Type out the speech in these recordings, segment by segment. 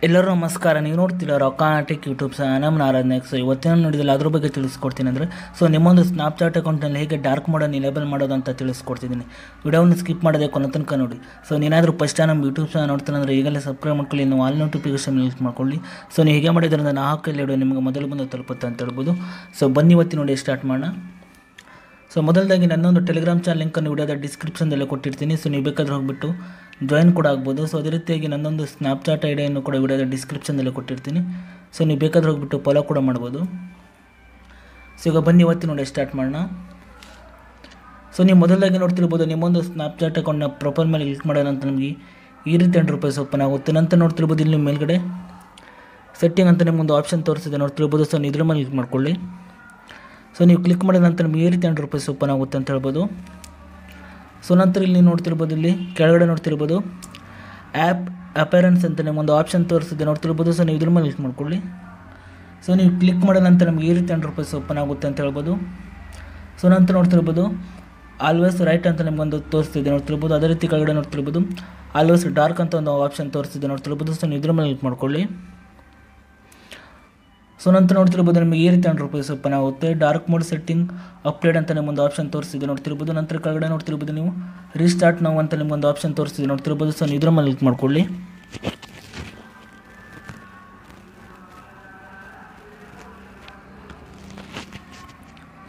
ಎಲ್ಲರೂ ನಮಸ್ಕಾರ. ನೀವು ನೋಡ್ತಿಲ್ಲ ರೊಕಾಟಿಕ್ ಯೂಟ್ಯೂಬ್ ನಮ್ಮ ಆರಾಧನೆ. ಸೊ ಇವತ್ತಿನ ನೋಡಿದಲ್ಲಿ ಅದ್ರ ಬಗ್ಗೆ ತಿಳಿಸ್ಕೊಡ್ತೀನಿ. ಅಂದರೆ ನಿಮ್ಮೊಂದು ಸ್ನ್ಯಾಪ್ಚಾಟ್ ಅಕೌಂಟಲ್ಲಿ ಹೇಗೆ ಡಾರ್ಕ್ ಮೋಡನ್ನು ಎನೇಬಲ್ ಮಾಡೋದು ಅಂತ ತಿಳಿಸ್ಕೊಡ್ತಿದ್ದೀನಿ. ವಿಡಿಯೋವನ್ನು ಸ್ಕಿಪ್ ಮಾಡೋದೇ ಕೊನೆ ತನಕ ನೋಡಿ. ಸೊ ನೀನಾದರೂ ಫಸ್ಟ್ ಟೈಮ್ ನಮ್ಮ ಯೂಟ್ಯೂಬ್ ನೋಡ್ತಾನೆ ಅಂದರೆ ಈಗಲೇ ಸಬ್ಸ್ಕ್ರೈಬ್ ಮಾಡ್ಕೊಳ್ಳಿ, ನೀವು ಆಲ್ ನೋಟಿಫಿಕೇಶನ್ ಯೂಸ್ ಮಾಡ್ಕೊಳ್ಳಿ. ಸೊ ನೀವು ಹೇಗೆ ಮಾಡಿದ್ರಿಂದ ನಾ ಹಾಕಲ್ಲಿ ವಿಡಿಯೋ ನಿಮಗೆ ಮೊದಲು ಬಂದು ತಲುಪುತ್ತೆ ಅಂತ ಹೇಳ್ಬೋದು. ಸೊ ಬನ್ನಿ ಇವತ್ತಿನ ನೋಡಿ ಸ್ಟಾರ್ಟ್ ಮಾಡೋಣ. ಸೊ ಮೊದಲದಾಗಿ ನನ್ನೊಂದು ಟೆಲಿಗ್ರಾಮ್ ಚಾನಲ್ ಲಿಂಕನ್ನು ವಿಡಿಯೋದ ಡಿಸ್ಕ್ರಿಪ್ಷನ್ದಲ್ಲೇ ಕೊಟ್ಟಿರ್ತೀನಿ. ಸೊ ನೀವು ಬೇಕಾದ್ರೆ ಹೋಗ್ಬಿಟ್ಟು ಜಾಯಿನ್ ಕೂಡ ಆಗ್ಬೋದು. ಸೊ ಅದೇ ರೀತಿಯಾಗಿ ನನ್ನೊಂದು ಸ್ನ್ಯಾಪ್ಚಾಟ್ ಐಡಿಯನ್ನು ಕೂಡ ವಿಡಿಯೋದ ಡಿಸ್ಕ್ರಿಪ್ಷನ್ದಲ್ಲೇ ಕೊಟ್ಟಿರ್ತೀನಿ. ಸೊ ನೀವು ಬೇಕಾದ್ರೆ ಹೋಗ್ಬಿಟ್ಟು ಫಾಲೋ ಕೂಡ ಮಾಡ್ಬೋದು. ಸೊ ಈಗ ಬನ್ನಿ ಇವತ್ತಿನ ನೋಡಿ ಸ್ಟಾರ್ಟ್ ಮಾಡೋಣ. ಸೊ ನೀವು ಮೊದಲಾಗಿ ನೋಡ್ತಿರ್ಬೋದು, ನಿಮ್ಮೊಂದು ಸ್ನ್ಯಾಪ್ಚಾಟ್ ಅಕೌಂಟ್ನ ಪ್ರೊಫೈಲ್ ಮೇಲೆ ಕ್ಲಿಕ್ ಮಾಡೋಣ ಅಂತ ನಮಗೆ ಈ ರೀತಿ ಇಂಟರ್ಫೇಸ್ ಓಪನ್ ಆಗುತ್ತೆ. ನಂತರ ನೋಡ್ತಿರ್ಬೋದು ಇಲ್ಲಿ ಮೇಲ್ಗಡೆ ಸೆಟ್ಟಿಂಗ್ ಅಂತ ನಿಮ್ಮೊಂದು ಆಪ್ಷನ್ ತೋರಿಸಿದೆ ನೋಡ್ತಿರ್ಬೋದು. ಸೊ ಇದ್ರ ಮೇಲೆ ಕ್ಲಿಕ್ ಮಾಡ್ಕೊಳ್ಳಿ. ಸೊ ನೀವು ಕ್ಲಿಕ್ ಮಾಡಿದ ನಂತರ ನಿಮಗೆ ಈ ರೀತಿ ಇಂಟರ್ಫೇಸ್ ಓಪನ್ ಆಗುತ್ತೆ ಅಂತ ಹೇಳ್ಬೋದು. ಸೊ ನಂತರ ಇಲ್ಲಿ ನೋಡ್ತಿರ್ಬೋದು, ಇಲ್ಲಿ ಕೆಳಗಡೆ ನೋಡ್ತಿರ್ಬೋದು ಆ್ಯಪ್ ಅಪೇರೆನ್ಸ್ ಅಂತ ನಿಮ್ಮೊಂದು ಆಪ್ಷನ್ ತೋರಿಸಿದೆ ನೋಡ್ತಿರ್ಬೋದು. ಸೊ ನೀವು ಇದ್ರ ಮೇಲೆ ಕ್ಲಿಕ್ ಮಾಡ್ಕೊಳ್ಳಿ. ಸೊ ನೀವು ಕ್ಲಿಕ್ ಮಾಡಿದ ನಂತರ ನಮಗೆ ಈ ರೀತಿ ಇಂಟರ್ಫೇಸ್ ಓಪನ್ ಆಗುತ್ತೆ ಅಂತ ಹೇಳ್ಬೋದು. ಸೊ ನಂತರ ನೋಡ್ತಿರ್ಬೋದು ಆಲ್ವೇಸ್ ರೈಟ್ ಅಂತ ನಿಮಗೊಂದು ತೋರಿಸ್ತಿದೆ ನೋಡ್ತಿರ್ಬೋದು. ಅದೇ ರೀತಿ ಕೆಳಗಡೆ ನೋಡ್ತಿರ್ಬೋದು ಆಲ್ವೇಸ್ ಡಾರ್ಕ್ ಅಂತ ಒಂದು ಆಪ್ಷನ್ ತೋರಿಸ್ತಿದೆ ನೋಡ್ತಿರ್ಬೋದು. ಸೊ ನೀವು ಇದ್ರ ಮೇಲೆ ಕ್ಲಿಕ್ ಮಾಡ್ಕೊಳ್ಳಿ. ಸೊ ನಂತರ ನೋಡ್ತಿರ್ಬೋದು ನಿಮಗೆ ಈ ರೀತಿ ಇಂಟರ್ಫೇಸ್ ಓಪನ್ ಆಗುತ್ತೆ. ಡಾರ್ಕ್ ಮೋಡ್ ಸೆಟ್ಟಿಂಗ್ ಅಪ್ಡೇಟ್ ಅಂತ ನಿಮ್ಮೊಂದು ಆಪ್ಷನ್ ತೋರಿಸ್ತಿದೆ ನೋಡ್ತಿರ್ಬೋದು. ನಂತರ ಕೆಳಗಡೆ ನೋಡ್ತಿರ್ಬೋದು ನೀವು ರೀಸ್ಟಾರ್ಟ್ ನಾವು ಅಂತ ನಿಮ್ಮೊಂದು ಆಪ್ಷನ್ ತೋರಿಸ್ತಿದೆ ನೋಡ್ತಿರ್ಬೋದು. ಸೊ ಇದ್ರ ಮೇಲೆ ಕ್ಲಿಕ್ ಮಾಡ್ಕೊಳ್ಳಿ.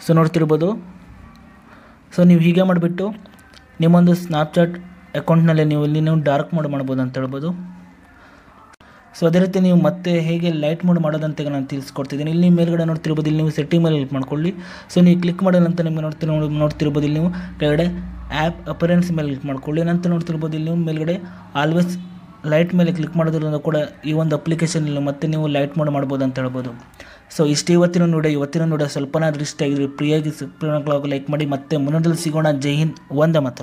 ಸೊ ನೋಡ್ತಿರ್ಬೋದು, ಸೊ ನೀವು ಹೀಗೆ ಮಾಡಿಬಿಟ್ಟು ನಿಮ್ಮೊಂದು ಸ್ನ್ಯಾಪ್ಚಾಟ್ ಅಕೌಂಟ್ನಲ್ಲಿ ನೀವು ಇಲ್ಲಿ ನೀವು ಡಾರ್ಕ್ ಮೋಡ್ ಮಾಡ್ಬೋದು ಅಂತ ಹೇಳ್ಬೋದು. ಸೊ ಅದೇ ರೀತಿ ನೀವು ಮತ್ತೆ ಹೇಗೆ ಲೈಟ್ ಮೋಡ್ ಮಾಡೋದಂತ ನಾನು ತಿಳಿಸ್ಕೊಡ್ತಿದ್ದೀನಿ. ಇಲ್ಲಿ ಮೇಲ್ಗಡೆ ನೋಡ್ತಿರ್ಬೋದು, ಇಲ್ಲಿ ನೀವು ಸೆಟ್ಟಿಂಗ್ ಮೇಲೆ ಕ್ಲಿಕ್ ಮಾಡ್ಕೊಳ್ಳಿ. ಸೊ ನೀವು ಕ್ಲಿಕ್ ಮಾಡೋದಂತ ನಿಮಗೆ ನೋಡ್ತಿರ್ಬೋದು ಇಲ್ಲಿ ನೀವು ಕೆಳಗಡೆ ಆ್ಯಪ್ ಅಪರೆನ್ಸ್ ಮೇಲೆ ಕ್ಲಿಕ್ ಮಾಡ್ಕೊಳ್ಳಿ. ನಂತರ ನೋಡ್ತಿರ್ಬೋದು ಇಲ್ಲಿ ನೀವು ಮೇಲ್ಗಡೆ ಆಲ್ವೇಸ್ ಲೈಟ್ ಮೇಲೆ ಕ್ಲಿಕ್ ಮಾಡೋದ್ರಿಂದ ಕೂಡ ಈ ಒಂದು ಅಪ್ಲಿಕೇಶನಲ್ಲಿ ಮತ್ತೆ ನೀವು ಲೈಟ್ ಮೋಡ್ ಮಾಡ್ಬೋದು ಅಂತ ಹೇಳ್ಬೋದು. ಸೊ ಇಷ್ಟು ಇವತ್ತಿನ ನೋಡ ಸ್ವಲ್ಪನಾದ್ರೂ ಇಷ್ಟ ಆಗಿದ್ರೆ ಫ್ರೀಯಾಗಿ ಲೈಕ್ ಮಾಡಿ. ಮತ್ತೆ ಮುಂದಿನ ಸಿಗೋಣ. ಜೈ ಹಿಂದ್, ವಂದೇ ಮಾತರಂ.